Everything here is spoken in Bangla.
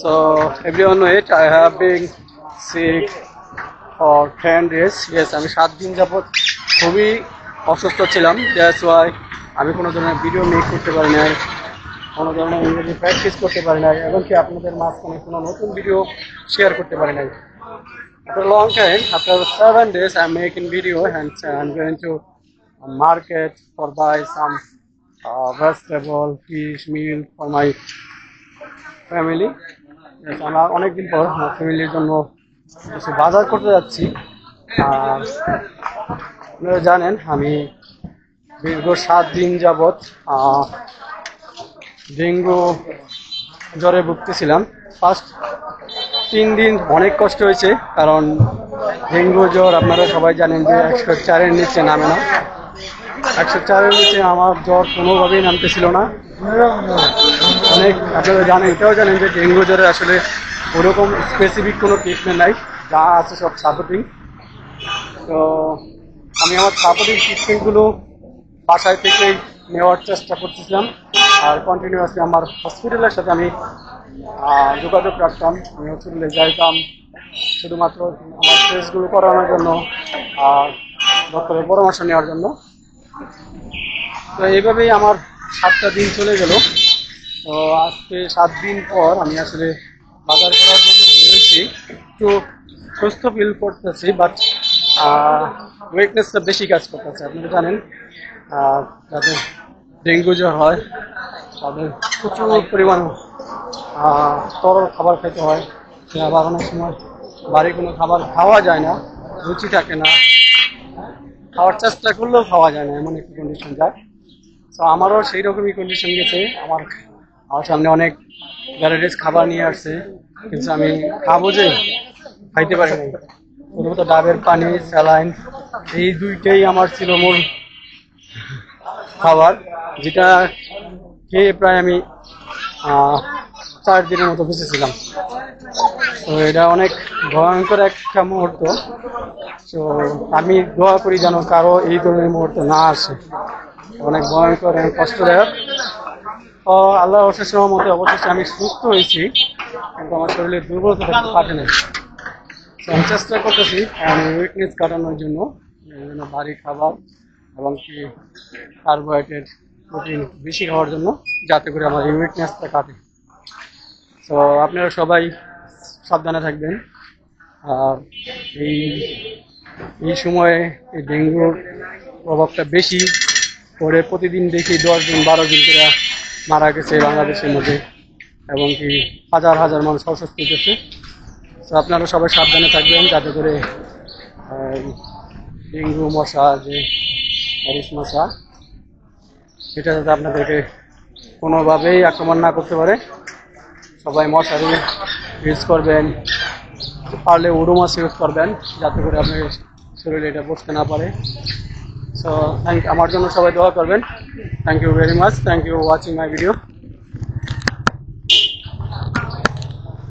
So everyone know it. I have been sick for 10 days. Yes, আমি 7 দিন যাবত খুবই অসুস্থ ছিলাম। That's why আমি কোনো ধরনের ভিডিও মেক করতে পারি না, কোনো ধরনের ইংরেজি প্র্যাকটিস করতে পারি না, এমনকি আপনাদের মাঝখানে কোনো নতুন ভিডিও শেয়ার করতে পারি না। After a long time, after 7 days, I'm making video and I'm going to market for buy some vegetable, fish, meal for my family. Yes, আমরা অনেকদিন পর আমার ফ্যামিলির জন্য কিছু বাজার করতে যাচ্ছি। আর আপনারা জানেন আমি দীর্ঘ 7 দিন যাবৎ ডেঙ্গু জ্বরে ভুগতেছিলাম। ফার্স্ট 3 দিন অনেক কষ্ট হয়েছে, কারণ ডেঙ্গু জ্বর আপনারা সবাই জানেন যে 104-এর নিচে নামে না। 104-এর নিচে আমার জ্বর কোনোভাবেই নামতেছিল না। অনেক আপনারা জানেন, এটাও জানেন যে ডেঙ্গু জ্বরে আসলে ওরকম স্পেসিফিক কোনো ট্রিটমেন্ট নাই, যা আছে সব সাপোর্টিং। তো আমি আমার সাপোর্টিং ট্রিটমেন্টগুলো বাসায় থেকেই নেওয়ার চেষ্টা করতেছিলাম, আর কন্টিনিউয়াসলি আমার হসপিটালের সাথে আমি যোগাযোগ রাখতাম। আমি হসপিটালে যাইতাম শুধুমাত্র আমার টেস্টগুলো করানোর জন্য, ডক্টরের পরামর্শ নেওয়ার জন্য। তো এইভাবেই আমার 7টা দিন চলে গেল। তো আজকে 7 দিন পর আমি আসলে বাজার করার জন্য বেরোয়েছি। একটু সুস্থ ফিল করতেছি, বাট ওয়েকনেসটা বেশি কাজ করতেছে। আপনারা জানেন যাদের ডেঙ্গু জ্বর হয় তাদের প্রচুর পরিমাণ তরল খাবার খেতে হয়। আবার অনেক সময় বাড়ি কোনো খাবার খাওয়া যায় না, রুচি থাকে না, খাওয়ার চেষ্টা করলেও খাওয়া যায় না, এমন একটি কন্ডিশন যায়। তো আমারও সেই রকমই কন্ডিশন গেছে। আমার সামনে অনেক ভ্যারাইটিস খাবার নিয়ে আসছে, কিন্তু আমি খাবো যে খাইতে পারি নাই। প্রথমত ডাবের পানি, স্যালাইন, এই দুইটাই আমার ছিল মূল খাবার, যেটা খেয়ে প্রায় আমি 4 দিনের মতো বেঁচেছিলাম। তো এটা অনেক ভয়ঙ্কর একটা মুহূর্ত। তো আমি দোয়া করি যেন কারো এই ধরনের মুহূর্ত না আসে। অনেক ভয়ঙ্কর এবং কষ্টদায়ক। আল্লাহ অশেষ রহমতে অবশেষে আমি সুস্থ হয়েছি, কিন্তু আমার শরীরের দুর্বলতা কাটে নাই। আমি চেষ্টা করতেছি আমি উইকনেস কাটানোর জন্য ভারী খাবার এবং কি কার্বোহাইড্রেট, প্রোটিন বেশি খাওয়ার জন্য, যাতে করে আমার এই উইকনেসটা কাটে। তো আপনারা সবাই সাবধানে থাকবেন। আর এই সময়ে এই ডেঙ্গুর প্রভাবটা বেশি করে। প্রতিদিন দেখি 10 জন 12 জন করে মারা গেছে বাংলাদেশের মধ্যে, এবং কি হাজার হাজার মানুষ অসুস্থ হতেছে। তো আপনারা সবাই সাবধানে থাকবেন, যাতে করে ডেঙ্গু মশা, যে অ্যারিস মশা, এটা যাতে আপনাদেরকে কোনোভাবেই আক্রমণ না করতে পারে। সবাই মশারি ইউজ করবেন, পারলে ওডোমস ইউজ করবেন, যাতে করে আপনার শরীরে এটা বসতে না পারে। সো আমার জন্য সবাই দোয়া করবেন। Thank you very much. Thank you watching my video.